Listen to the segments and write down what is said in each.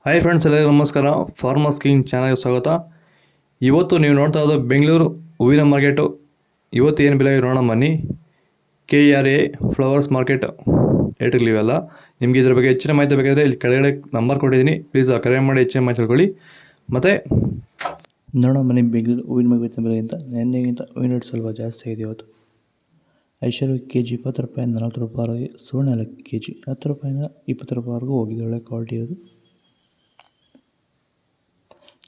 Hi friends, ಎಲ್ಲರಿಗೂ ನಮಸ್ಕಾರ. Farmers king ಚಾನಲ್ಗೆ ಸ್ವಾಗತ. ಇವತ್ತು ನೀವು ನೋಡ್ತಾ ಇರೋದು ಬೆಂಗಳೂರು ಹೂವಿನ ಮಾರ್ಕೆಟು. ಇವತ್ತು ಏನು ಬೆಲೆ ನೋಡೋಣ ಬನ್ನಿ. KRA ಫ್ಲವರ್ಸ್ ಮಾರ್ಕೆಟ್ ರೇಟ್ಗಳಿವೆಲ್ಲ. ನಿಮಗೆ ಇದ್ರ ಬಗ್ಗೆ ಹೆಚ್ಚಿನ ಮಾಹಿತಿ ಬೇಕಾದರೆ ಇಲ್ಲಿ ಕೆಳಗಡೆ ನಂಬರ್ ಕೊಟ್ಟಿದ್ದೀನಿ, ಪ್ಲೀಸ್ ಕರೆ ಮಾಡಿ ಹೆಚ್ಚಿನ ಮಾಹಿತಿ ತಿಳ್ಕೊಳ್ಳಿ. ಮತ್ತು ನೋಡೋಣ ಬನ್ನಿ, ಬೆಂಗಳೂರು ಹೂವಿನ ಮಾರ್ಕೆಟ್ ಬೆಲೆಗಿಂತ ನೆನ್ನೆಗಿಂತ ಹೂವಿನ ರೇಟ್ ಸ್ವಲ್ಪ ಜಾಸ್ತಿ ಆಗಿದೆ ಇವತ್ತು. ಐಶ್ವರ್ಯ KG 20 ರೂಪಾಯಿಂದ 40 ರೂಪಾಯಿವರೆಗೆ, ಸುವರ್ಣ KG 10 ರೂಪಾಯಿಂದ 20 ರೂಪಾಯಿವರೆಗೂ ಹೋಗಿದೆ. ಒಳ್ಳೆ ಕ್ವಾಲಿಟಿ ಇರೋದು.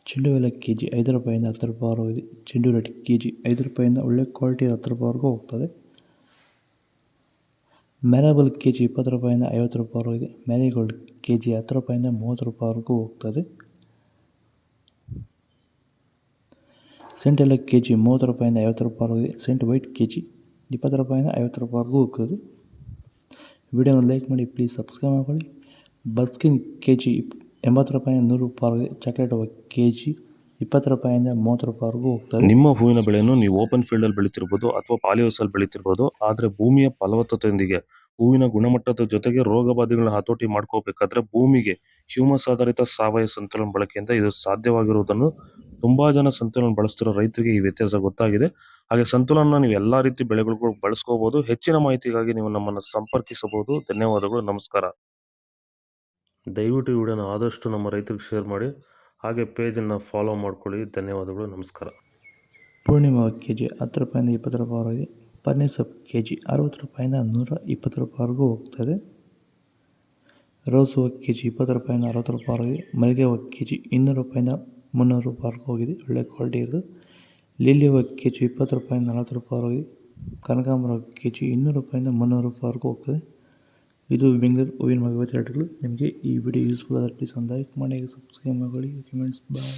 ಚೆಂಡು ಎಲ್ಲ KG 5 ರೂಪಾಯಿಂದ 10 ರೂಪಾಯಿವರೆಗೆ. ಚೆಂಡು ರೇಟ್ KG 5 ರೂಪಾಯಿಂದ ಒಳ್ಳೆ ಕ್ವಾಲಿಟಿ 10 ರೂಪಾಯಿವರೆಗೂ ಹೋಗ್ತದೆ. ಮ್ಯಾರಬಲ್ KG 20 ರೂಪಾಯಿಂದ 50 ರೂಪಾಯಿವರೆಗೆ. ಮ್ಯಾರಿಗೋಲ್ಡ್ KG 10 ರೂಪಾಯಿಂದ 30 ರೂಪಾಯಿವರೆಗೂ ಹೋಗ್ತದೆ. ಸೆಂಟ್ ಎಲ್ಲ KG 30 ರೂಪಾಯಿಂದ 50 ರೂಪಾಯಿವರೆಗೆ. ಸೆಂಟ್ ವೈಟ್ KG 20 ರೂಪಾಯಿಂದ 50 ರೂಪಾಯಿವರೆಗೂ ಹೋಗ್ತದೆ. ವಿಡಿಯೋನ ಲೈಕ್ ಮಾಡಿ, ಪ್ಲೀಸ್ ಸಬ್ಸ್ಕ್ರೈಬ್ ಮಾಡ್ಕೊಳ್ಳಿ. ಬಸ್ಕಿನ್ KG 80 ರೂಪಾಯಿಂದ 100 ರೂಪಾಯಿವರೆಗೆ. ಚಾಕ್ಲೇಟ್ ಹೂವು KG 20 ರೂಪಾಯಿಂದ 30 ರೂಪಾಯಿವರೆಗೂ ಹೋಗ್ತದೆ. ನಿಮ್ಮ ಹೂವಿನ ಬೆಳೆಯನ್ನು ನೀವು ಓಪನ್ ಫೀಲ್ಡಲ್ಲಿ ಬೆಳೀತಿರ್ಬೋದು ಅಥವಾ ಪಾಲಿ ಹೌಸಲ್ಲಿ ಬೆಳೀತಿರ್ಬೋದು. ಆದರೆ ಭೂಮಿಯ ಫಲವತ್ತತೆಯೊಂದಿಗೆ ಹೂವಿನ ಗುಣಮಟ್ಟದ ಜೊತೆಗೆ ರೋಗ ಬಾಧೆಗಳನ್ನ ಹತೋಟಿ ಮಾಡ್ಕೋಬೇಕಾದ್ರೆ ಭೂಮಿಗೆ ಹ್ಯೂಮಸ್ ಆಧಾರಿತ ಸಾವಯವ ಸಂತುಲನ ಬಳಕೆಯಿಂದ ಇದು ಸಾಧ್ಯವಾಗಿರುವುದನ್ನು ತುಂಬಾ ಜನ ಸಂತುಲನ ಬಳಸ್ತಿರೋ ರೈತರಿಗೆ ಈ ವ್ಯತ್ಯಾಸ ಗೊತ್ತಾಗಿದೆ. ಹಾಗೆ ಸಂತುಲನ ನೀವು ಎಲ್ಲಾ ರೀತಿ ಬೆಳೆಗಳಿಗೂ ಬಳಸ್ಕೋಬಹುದು. ಹೆಚ್ಚಿನ ಮಾಹಿತಿಗಾಗಿ ನೀವು ನಮ್ಮನ್ನು ಸಂಪರ್ಕಿಸಬಹುದು. ಧನ್ಯವಾದಗಳು, ನಮಸ್ಕಾರ. ದಯವಿಟ್ಟು ಈ ವಿಡಿಯೋನ ಆದಷ್ಟು ನಮ್ಮ ರೈತರಿಗೆ ಶೇರ್ ಮಾಡಿ, ಹಾಗೆ ಪೇಜನ್ನು ಫಾಲೋ ಮಾಡ್ಕೊಳ್ಳಿ. ಧನ್ಯವಾದಗಳು, ನಮಸ್ಕಾರ. ಪೂರ್ಣಿಮಾ KG 10 ರೂಪಾಯಿಂದ 20 ರೂಪಾಯಿವರೆಗೆ. ಪನ್ನೀರ್ ಸೊಪ್ಪು KG 60 ರೂಪಾಯಿಂದ 120 ರೂಪಾಯಿವರೆಗೂ ಹೋಗ್ತದೆ. ರೋಸ್ ಹೂವು KG 20 ರೂಪಾಯಿಂದ 60 ರೂಪಾಯಿವರೆಗೆ. ಮಲ್ಲಿಗೆ ಹೂವು KG 200 ರೂಪಾಯಿಂದ 300 ರೂಪಾಯಿವರೆಗೂ ಹೋಗಿದೆ. ಒಳ್ಳೆ ಕ್ವಾಲಿಟಿ ಇರೋದು. ಲಿಲ್ಲಿ ಹೂವು KG 20 ರೂಪಾಯಿಂದ 40 ರೂಪಾಯಿವರೆಗೆ. ಕನಕಾಂಬರ KG 200 ರೂಪಾಯಿಂದ 300 ರೂಪಾಯಿವರೆಗೂ ಹೋಗ್ತದೆ. ಇದು ಬೆಂಗಳೂರು ಹೂವಿನ ಮಾರ್ಕೆಟ್ ರೇಟ್ಗಳು. ನಿಮಗೆ ಈ ವಿಡಿಯೋ ಯೂಸ್ಫುಲ್ ಆದರೆ ಪ್ಲೀಸ್ ಒಂದು ಲೈಕ್ ಮಾಡಿ, ಸಬ್ಸ್ಕ್ರೈಬ್ ಮಾಡಿ, ಕಮೆಂಟ್ಸ್. ಬಾಯ್.